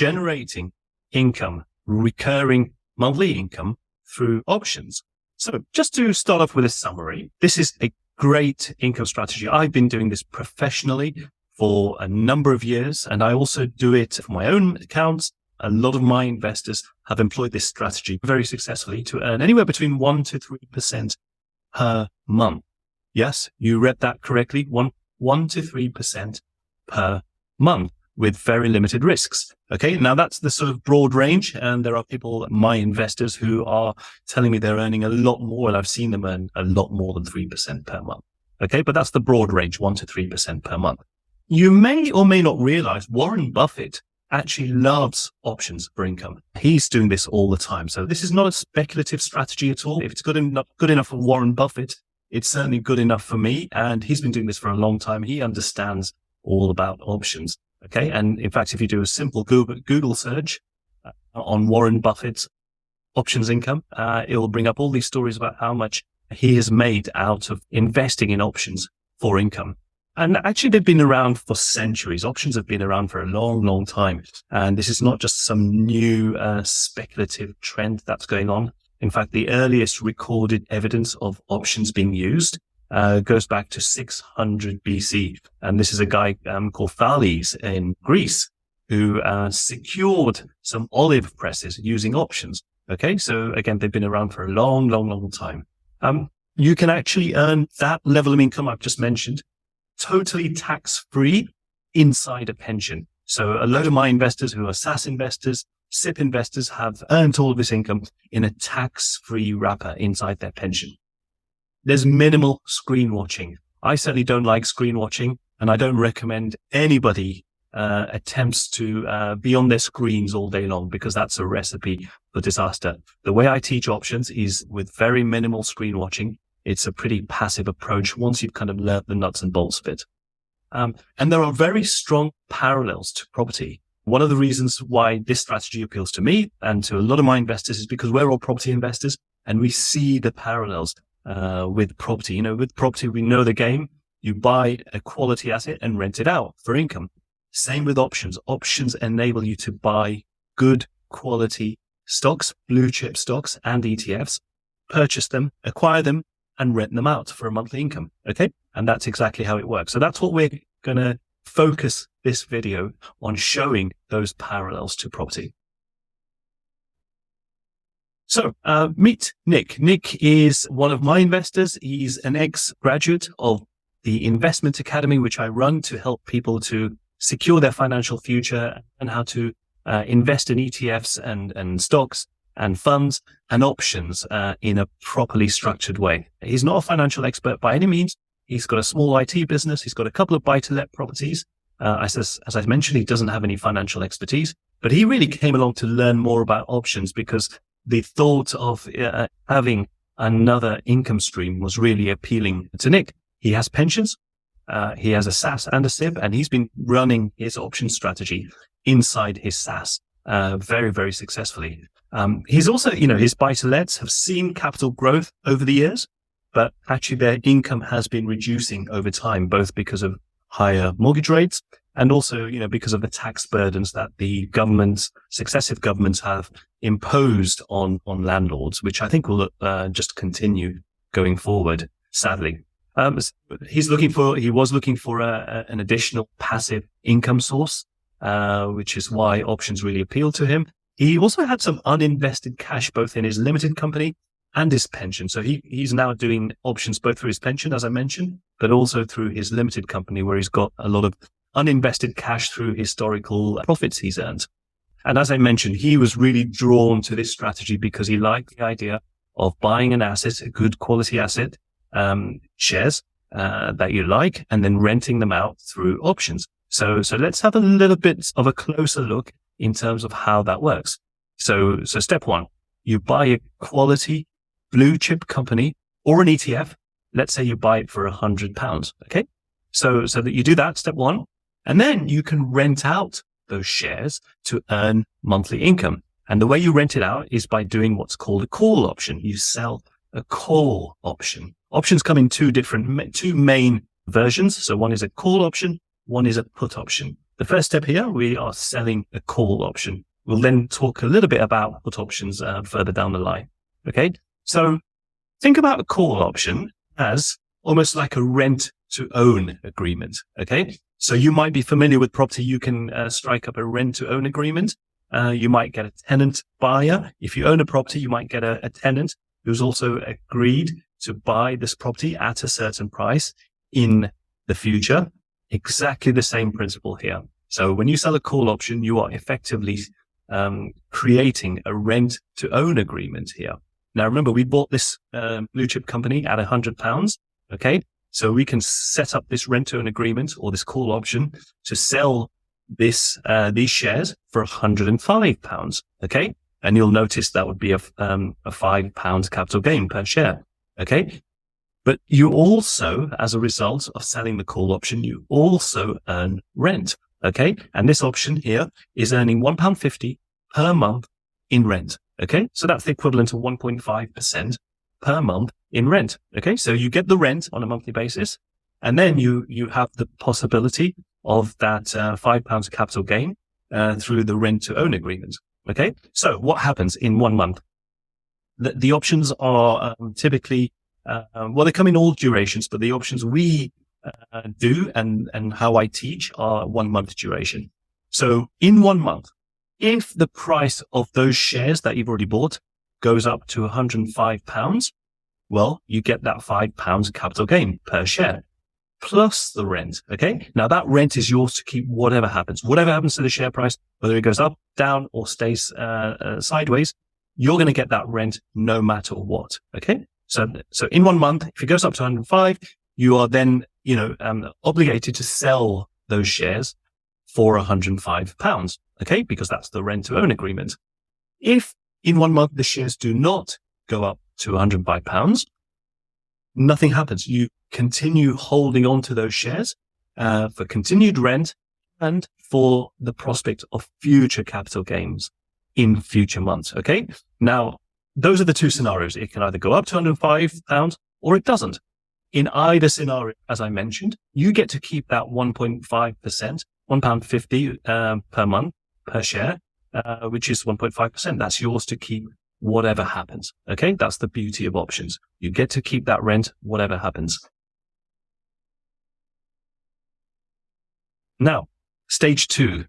generating income, recurring monthly income through options. So just to start off with a summary, this is a great income strategy. I've been doing this professionally for a number of years, and I also do it for my own accounts. A lot of my investors have employed this strategy very successfully to earn anywhere between 1 to 3% per month. Yes, you read that correctly. 1 to 3% per month with very limited risks. Okay. Now that's the sort of broad range. And there are people, my investors, who are telling me they're earning a lot more. And I've seen them earn a lot more than 3% per month. Okay. But that's the broad range, 1 to 3% per month. You may or may not realize Warren Buffett actually loves options for income. He's doing this all the time. So this is not a speculative strategy at all. If it's good enough for Warren Buffett, it's certainly good enough for me. And he's been doing this for a long time. He understands all about options. Okay. And in fact, if you do a simple Google search on Warren Buffett's options income, it will bring up all these stories about how much he has made out of investing in options for income. And actually, they've been around for centuries. Options have been around for a long, long time. And this is not just some new speculative trend that's going on. In fact, the earliest recorded evidence of options being used goes back to 600 BC. And this is a guy called Thales in Greece who secured some olive presses using options. Okay, so again, they've been around for a long, long, long time. You can actually earn that level of income I've just mentioned totally tax-free inside a pension. So a load of my investors who are SAS investors, SIP investors have earned all of this income in a tax-free wrapper inside their pension. There's minimal screen watching. I certainly don't like screen watching, and I don't recommend anybody attempts to be on their screens all day long, because that's a recipe for disaster. The way I teach options is with very minimal screen watching. It's a pretty passive approach once you've kind of learned the nuts and bolts of it. And there are very strong parallels to property. One of the reasons why this strategy appeals to me and to a lot of my investors is because we're all property investors and we see the parallels with property. You know, with property, we know the game. You buy a quality asset and rent it out for income. Same with options. Options enable you to buy good quality stocks, blue chip stocks and ETFs, purchase them, acquire them, and rent them out for a monthly income. Okay. And that's exactly how it works. So that's what we're going to focus this video on, showing those parallels to property. So, meet Nick. Nick is one of my investors. He's an ex-graduate of the Investment Academy, which I run to help people to secure their financial future and how to invest in ETFs and stocks and funds and options in a properly structured way. He's not a financial expert by any means. He's got a small IT business. He's got a couple of buy-to-let properties. As I mentioned, he doesn't have any financial expertise, but he really came along to learn more about options because the thought of having another income stream was really appealing to Nick. He has pensions. He has a SAS and a SIP, and he's been running his option strategy inside his SAS very, very successfully. He's also, his buy-to-lets have seen capital growth over the years, but actually their income has been reducing over time, both because of higher mortgage rates and also, because of the tax burdens that the successive governments have imposed on landlords, which I think will just continue going forward, sadly. He was looking for an additional passive income source, which is why options really appealed to him. He also had some uninvested cash, both in his limited company and his pension. So he's now doing options both through his pension, as I mentioned, but also through his limited company, where he's got a lot of uninvested cash through historical profits he's earned. And as I mentioned, he was really drawn to this strategy because he liked the idea of buying an asset, a good quality asset, shares that you like, and then renting them out through options. So let's have a little bit of a closer look in terms of how that works. So step one, you buy a quality blue chip company or an ETF. Let's say you buy it for £100. Okay. So that you do that, step one, and then you can rent out those shares to earn monthly income. And the way you rent it out is by doing what's called a call option. You sell a call option. Options come in two main versions. So one is a call option, one is a put option. the first step here, we are selling a call option. We'll then talk a little bit about put options further down the line. Okay. So think about a call option as almost like a rent to own agreement. Okay. So you might be familiar with property. You can strike up a rent to own agreement. You might get a tenant buyer. If you own a property, you might get a tenant who's also agreed to buy this property at a certain price in the future. Exactly the same principle here. So when you sell a call option, you are effectively creating a rent to own agreement here. Now, remember, we bought this blue chip company at £100. Okay. So we can set up this rent to own agreement or this call option to sell these shares for £105. Okay. And you'll notice that would be a £5 capital gain per share. Okay. But you also, as a result of selling the call option, you also earn rent. Okay. And this option here is earning £1.50 per month in rent. Okay. So that's the equivalent of 1.5% per month in rent. Okay. So you get the rent on a monthly basis, and then you have the possibility of that £5 capital gain through the rent to own agreement. Okay. So what happens in 1 month? The options are typically, they come in all durations, but the options we do and how I teach are 1 month duration. So in 1 month, if the price of those shares that you've already bought goes up to £105, well, you get that £5 capital gain per share plus the rent. Okay. Now that rent is yours to keep whatever happens to the share price, whether it goes up, down, or stays sideways, you're going to get that rent no matter what. Okay. So in 1 month, if it goes up to 105, you are then, obligated to sell those shares for £105. Okay. Because that's the rent to own agreement. If in 1 month, the shares do not go up to £105, nothing happens. You continue holding on to those shares for continued rent and for the prospect of future capital gains in future months. Okay. Now, those are the two scenarios. It can either go up to £105 or it doesn't. In either scenario, as I mentioned, you get to keep that 1.5%, £1.50 per month per share, which is 1.5%. That's yours to keep whatever happens. Okay. That's the beauty of options. You get to keep that rent, whatever happens. Now, stage 2,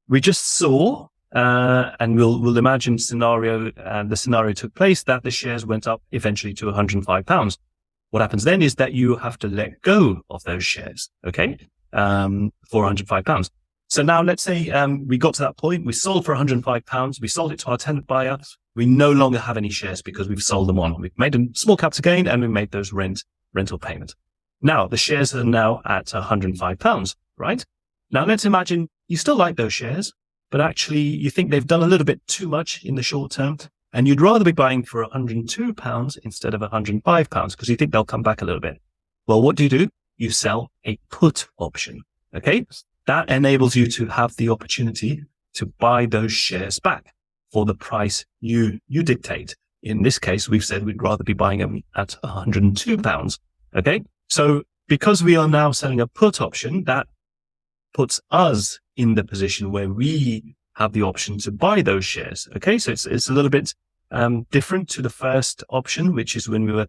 we just saw, and we'll imagine the scenario took place that the shares went up eventually to £105. What happens then is that you have to let go of those shares. Okay. For £105. So now let's say, we got to that point. We sold for £105. We sold it to our tenant buyer. We no longer have any shares because we've sold them on. We've made a small capital gain and we made those rental payments. Now the shares are now at £105, right? Now let's imagine you still like those shares, but actually you think they've done a little bit too much in the short term and you'd rather be buying for £102 instead of £105 because you think they'll come back a little bit. Well, what do? You sell a put option. Okay. That enables you to have the opportunity to buy those shares back for the price you dictate. In this case, we've said we'd rather be buying them at £102. Okay. So because we are now selling a put option, that puts us in the position where we have the option to buy those shares. Okay. So it's a little bit different to the first option, which is when we were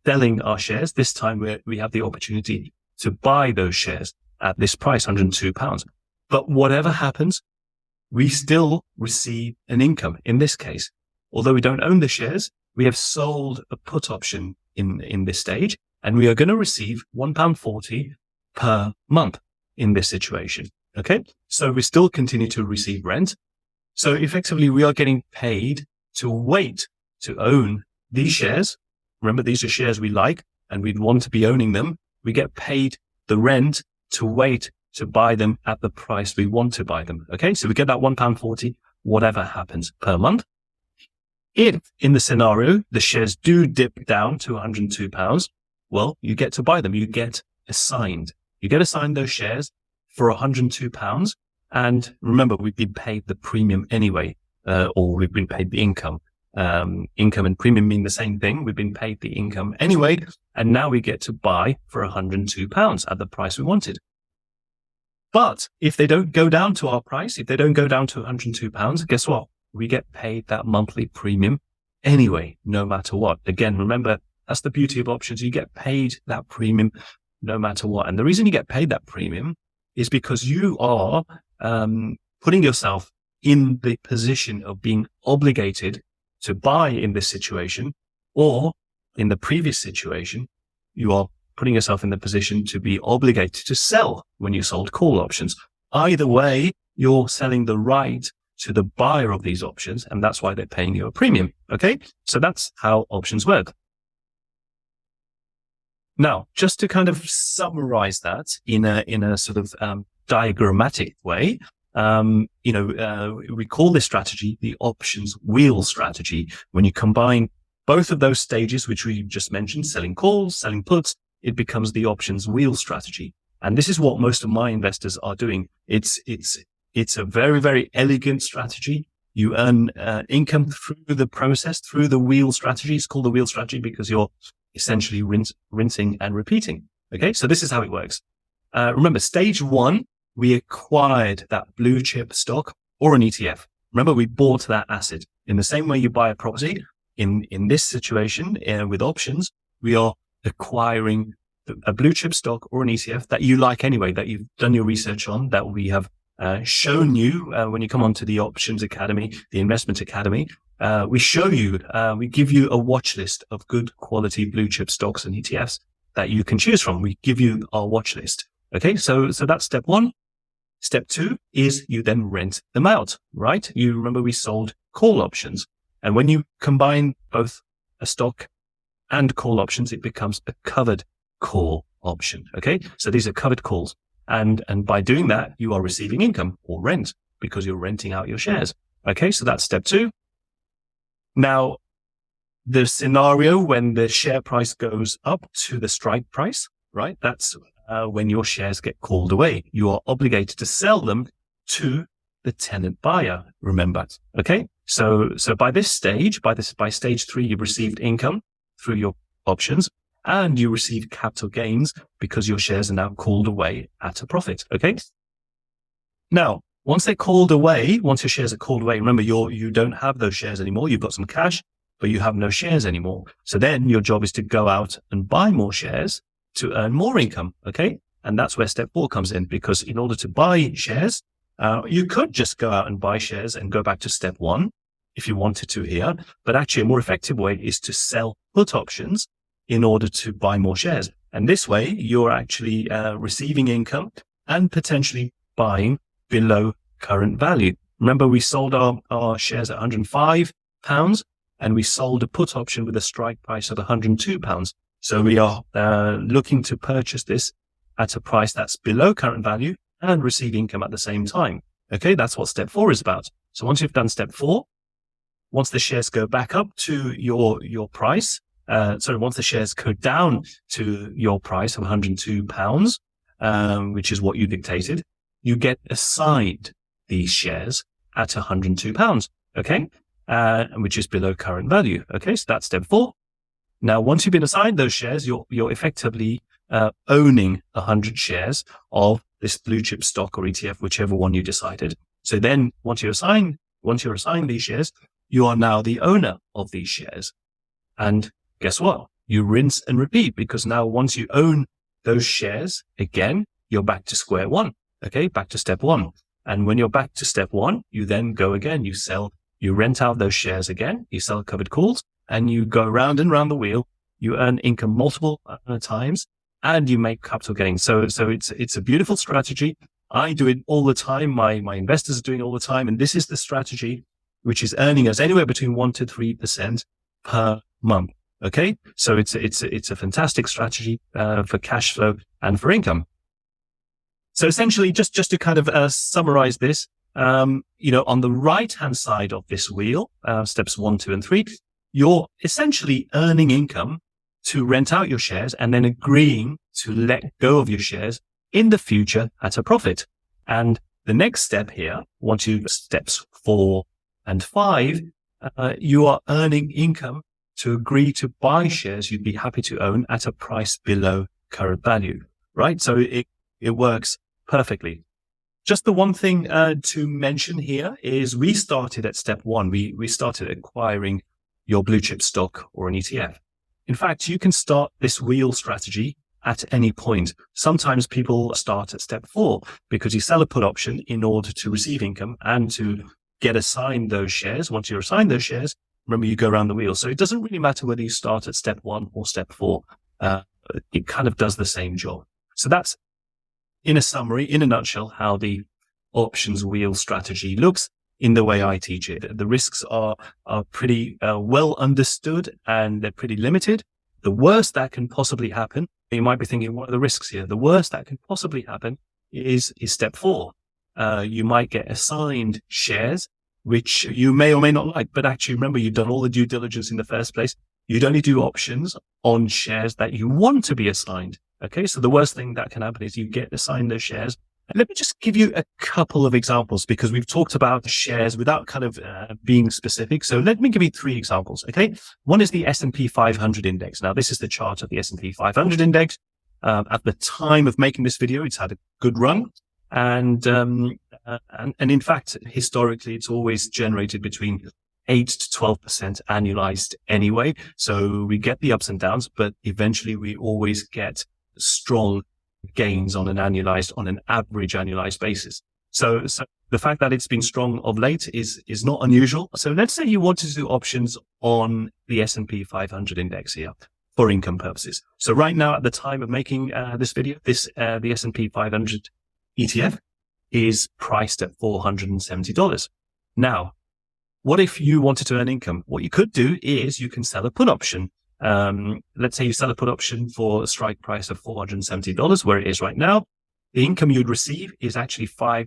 selling our shares. This time we have the opportunity to buy those shares at this price, £102. But whatever happens, we still receive an income. In this case, although we don't own the shares, we have sold a put option in this stage, and we are going to receive £1.40 per month in this situation. Okay. So we still continue to receive rent. So effectively we are getting paid to wait to own these shares. Remember, these are shares we like and we'd want to be owning them. We get paid the rent to wait to buy them at the price we want to buy them. Okay. So we get that £1.40, whatever happens per month. If in the scenario, the shares do dip down to £102, well, you get to buy them. You get assigned those shares for £102. And remember, we've been paid the premium anyway, or we've been paid the income. Income and premium mean the same thing. We've been paid the income anyway. And now we get to buy for £102 at the price we wanted. But if they don't go down to our price, if they don't go down to £102, guess what? We get paid that monthly premium anyway, no matter what. Again, remember, that's the beauty of options. You get paid that premium no matter what. And the reason you get paid that premium is because you are putting yourself in the position of being obligated to buy in this situation, or in the previous situation, you are putting yourself in the position to be obligated to sell when you sold call options. Either way, you're selling the right to the buyer of these options, and that's why they're paying you a premium. Okay, so that's how options work. Now, just to kind of summarize that in a sort of diagrammatic way, we call this strategy the options wheel strategy. When you combine both of those stages, which we just mentioned, selling calls, selling puts, it becomes the options wheel strategy. And this is what most of my investors are doing. It's a very, very elegant strategy. You earn income through the process, through the wheel strategy. It's called the wheel strategy because you're essentially rinsing and repeating. Okay, so this is how it works. Remember, stage one, we acquired that blue chip stock or an ETF. Remember, we bought that asset. In the same way you buy a property, in this situation with options, we are acquiring a blue chip stock or an ETF that you like anyway, that you've done your research on, that we have shown you when you come onto the Options Academy, the Investment Academy. We show you, we give you a watch list of good quality blue chip stocks and ETFs that you can choose from. We give you our watch list. Okay, so that's step one. Step two is you then rent them out, right? You remember we sold call options. And when you combine both a stock and call options, it becomes a covered call option. Okay, so these are covered calls. And by doing that, you are receiving income or rent because you're renting out your shares. Okay, so that's step two. Now, the scenario when the share price goes up to the strike price, right? That's when your shares get called away. You are obligated to sell them to the tenant buyer, remember. Okay, so by this stage, by stage three, you've received income through your options, and you receive capital gains because your shares are now called away at a profit. Okay. Now, once they're called away, once your shares are called away, remember you don't have those shares anymore. You've got some cash, but you have no shares anymore. So then your job is to go out and buy more shares to earn more income. Okay. And that's where step four comes in, because in order to buy shares, you could just go out and buy shares and go back to step one if you wanted to here. But actually a more effective way is to sell put options in order to buy more shares. And this way, you're actually receiving income and potentially buying below current value. Remember, we sold our shares at £105 and we sold a put option with a strike price of £102. So we are looking to purchase this at a price that's below current value and receive income at the same time. Okay, that's what step four is about. So once you've done step four, once the shares go back up to your price, once the shares go down to your price of £102, which is what you dictated, you get assigned these shares at £102, okay? Which is below current value. Okay, so that's step four. Now, once you've been assigned those shares, you're effectively owning 100 shares of this blue chip stock or ETF, whichever one you decided. So then once you're assigned these shares, you are now the owner of these shares. And guess what? You rinse and repeat, because now once you own those shares again, you're back to square one. Okay, back to step one. And when you're back to step one, you then go again. You rent out those shares again. You sell covered calls, and you go round and round the wheel. You earn income multiple times, and you make capital gains. So it's a beautiful strategy. I do it all the time. My investors are doing it all the time, and this is the strategy which is earning us anywhere between 1 to 3% per month. Okay, so it's a fantastic strategy for cash flow and for income. So essentially, just to kind of summarize this, on the right hand side of this wheel, steps 1, 2, and 3, you're essentially earning income to rent out your shares and then agreeing to let go of your shares in the future at a profit. And the next step here, once you steps 4 and 5, you are earning income to agree to buy shares you'd be happy to own at a price below current value, right? So it works perfectly. Just the one thing to mention here is we started at step one. We started acquiring your blue chip stock or an ETF. In fact, you can start this wheel strategy at any point. Sometimes people start at step 4 because you sell a put option in order to receive income and to get assigned those shares. Once you're assigned those shares, remember, you go around the wheel. So it doesn't really matter whether you start at step 1 or step 4. It kind of does the same job. So that's, in a summary, in a nutshell, how the options wheel strategy looks in the way I teach it. The risks are pretty well understood and they're pretty limited. The worst that can possibly happen, you might be thinking, what are the risks here? The worst that can possibly happen is step 4. You might get assigned shares, which you may or may not like, but actually remember, you've done all the due diligence in the first place. You'd only do options on shares that you want to be assigned. Okay, so the worst thing that can happen is you get assigned those shares. And let me just give you a couple of examples because we've talked about shares without kind of being specific. So let me give you 3 examples. Okay, one is the S&P 500 index. Now, this is the chart of the S&P 500 index. At the time of making this video, it's had a good run. And in fact, historically, it's always generated between 8 to 12% annualized anyway. So we get the ups and downs, but eventually we always get strong gains on an average annualized basis. So the fact that it's been strong of late is not unusual. So let's say you wanted to do options on the S&P 500 index here for income purposes. So right now, at the time of making this video, the S&P 500 ETF is priced at $470. Now, what if you wanted to earn income? What you could do is you can sell a put option. Let's say you sell a put option for a strike price of $470, where it is right now. The income you'd receive is actually $500,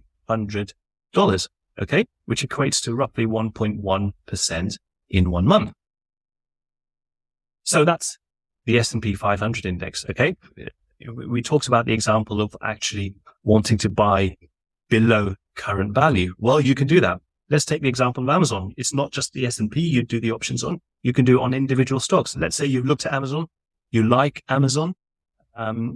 okay, which equates to roughly 1.1% in 1 month. So that's the S&P 500 index, okay? We talked about the example of actually wanting to buy below current value. Well, you can do that. Let's take the example of Amazon. It's not just the S&P you do the options on. You can do it on individual stocks. Let's say you've looked at Amazon. You like Amazon.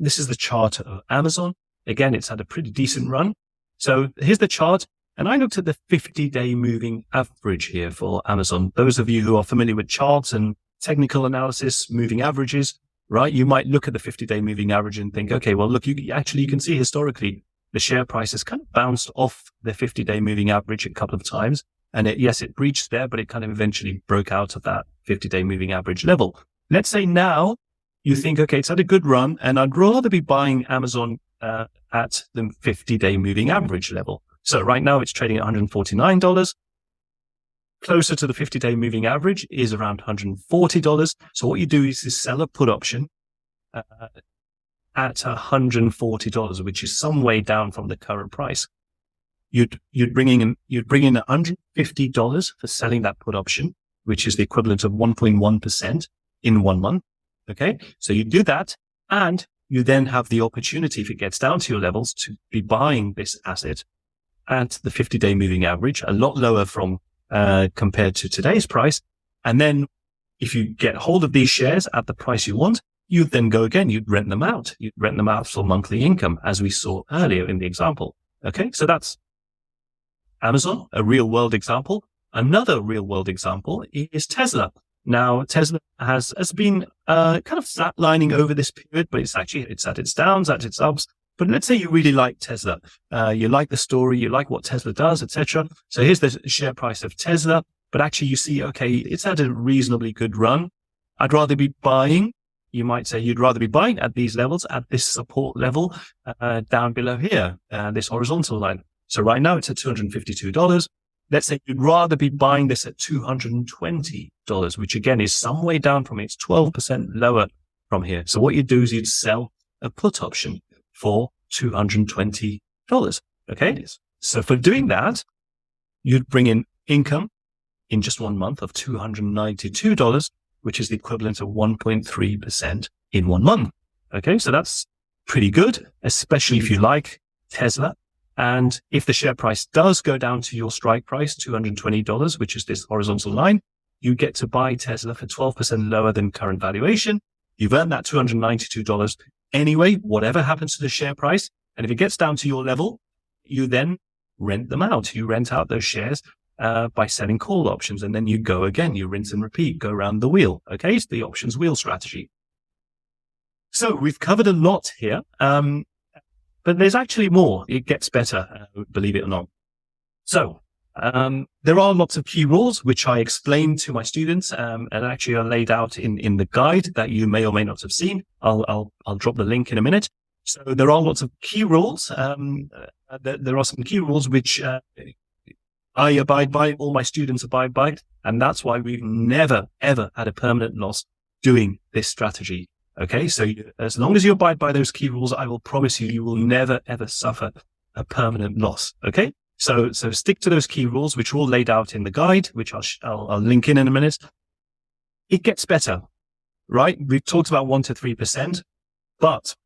This is the chart of Amazon. Again, it's had a pretty decent run. So here's the chart. And I looked at the 50-day moving average here for Amazon. Those of you who are familiar with charts and technical analysis, moving averages, right? You might look at the 50-day moving average and think, okay, well, look, you can see historically the share price has kind of bounced off the 50-day moving average a couple of times. And it breached there, but it kind of eventually broke out of that 50-day moving average level. Let's say now you think, okay, it's had a good run and I'd rather be buying Amazon at the 50-day moving average level. So right now it's trading at $149. Closer to the 50-day moving average is around $140. So what you do is sell a put option at $140, which is some way down from the current price. You'd bring in $150 for selling that put option, which is the equivalent of 1.1% in 1 month. Okay. So you do that and you then have the opportunity, if it gets down to your levels, to be buying this asset at the 50-day moving average, a lot lower from compared to today's price. And then if you get hold of these shares at the price you want, you'd then go again, you'd rent them out. You'd rent them out for monthly income, as we saw earlier in the example. Okay. So that's Amazon, a real world example. Another real world example is Tesla. Now, Tesla has been kind of flatlining over this period, but it's at its downs, at its ups. But let's say you really like Tesla. You like the story, you like what Tesla does, etc. So here's the share price of Tesla. But actually you see, okay, it's had a reasonably good run. I'd rather be buying. You might say you'd rather be buying at these levels, at this support level, down below here, this horizontal line. So right now it's at $252. Let's say you'd rather be buying this at $220, which again is some way down from it. It's 12% lower from here. So what you do is you'd sell a put option for $220. Okay. So for doing that, you'd bring in income in just 1 month of $292, which is the equivalent of 1.3% in 1 month. Okay. So that's pretty good, especially if you like Tesla. And if the share price does go down to your strike price, $220, which is this horizontal line, you get to buy Tesla for 12% lower than current valuation. You've earned that $292 anyway, whatever happens to the share price. And if it gets down to your level, you then rent them out. You rent out those shares by selling call options, and then you go again. You rinse and repeat, go around the wheel. Okay, it's the options wheel strategy. So we've covered a lot here, but there's actually more. It gets better, believe it or not. So there are lots of key rules which I explain to my students, and actually are laid out in the guide that you may or may not have seen. I'll drop the link in a minute. So there are lots of key rules. There are some key rules which I abide by, all my students abide by, and that's why we've never, ever had a permanent loss doing this strategy. Okay, so as long as you abide by those key rules, I will promise you, you will never, ever suffer a permanent loss. Okay, so stick to those key rules, which are all laid out in the guide, which I'll link in a minute. It gets better, right? We've talked about 1 to 3%, but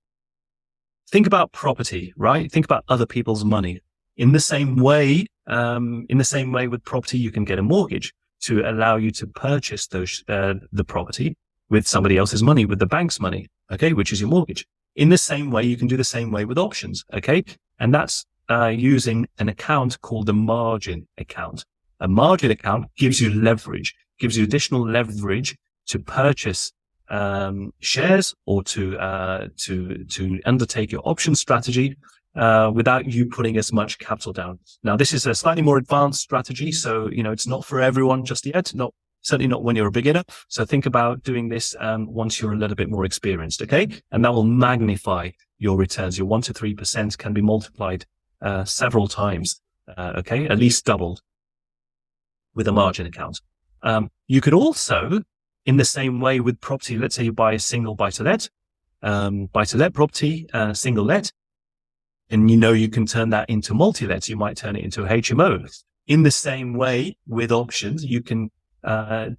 think about property, right? Think about other people's money. In the same way with property, you can get a mortgage to allow you to purchase the property with somebody else's money, with the bank's money, okay, which is your mortgage. In the same way, you can do the same way with options, okay? And that's using an account called a margin account. A margin account gives you leverage, gives you additional leverage to purchase shares or to undertake your option strategy without you putting as much capital down. Now, this is a slightly more advanced strategy, so it's not for everyone just yet. Certainly not when you're a beginner. So think about doing this once you're a little bit more experienced, okay? And that will magnify your returns. Your 1 to 3% can be multiplied several times, okay? At least doubled with a margin account. You could also, in the same way with property, let's say you buy a single buy-to-let property, single let, and you can turn that into multi-let. You might turn it into a HMO. In the same way with options, you can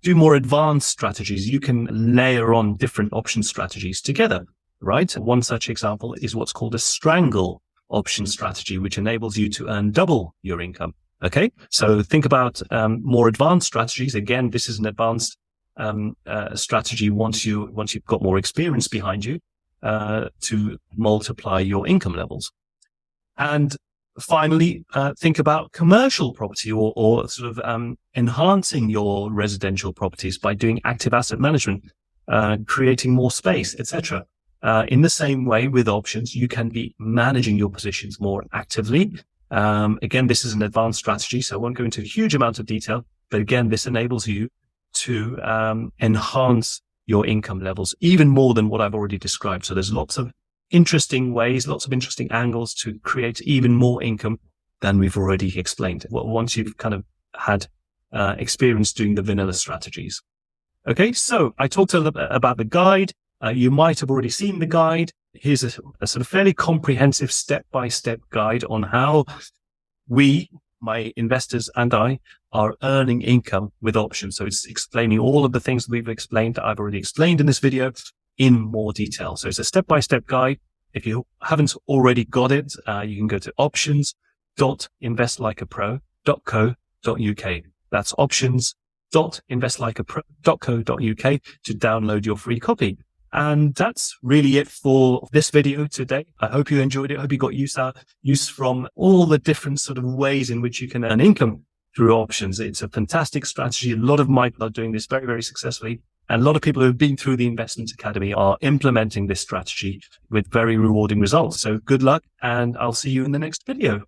do more advanced strategies. You can layer on different option strategies together, right? One such example is what's called a strangle option strategy, which enables you to earn double your income. Okay, so think about more advanced strategies. Again, this is an advanced strategy once you've got more experience behind you to multiply your income levels. And finally, think about commercial property or sort of enhancing your residential properties by doing active asset management, creating more space, etc. In the same way with options, you can be managing your positions more actively. Again, this is an advanced strategy, so I won't go into a huge amount of detail, but again, this enables you to enhance your income levels even more than what I've already described. So there's lots of interesting ways, lots of interesting angles to create even more income than we've already explained. Well, once you've kind of had experience doing the vanilla strategies. Okay, so I talked a little bit about the guide. You might have already seen the guide. Here's a sort of fairly comprehensive step-by-step guide on how we, my investors and I, are earning income with options. So it's explaining all of the things that we've explained, that I've already explained in this video, in more detail. So it's a step-by-step guide. If you haven't already got it, you can go to options.investlikeapro.co.uk. That's options.investlikeapro.co.uk to download your free copy. And that's really it for this video today. I hope you enjoyed it. I hope you got use from all the different sort of ways in which you can earn income through options. It's a fantastic strategy. A lot of my people are doing this very, very successfully. And a lot of people who have been through the Investment Academy are implementing this strategy with very rewarding results. So good luck, and I'll see you in the next video.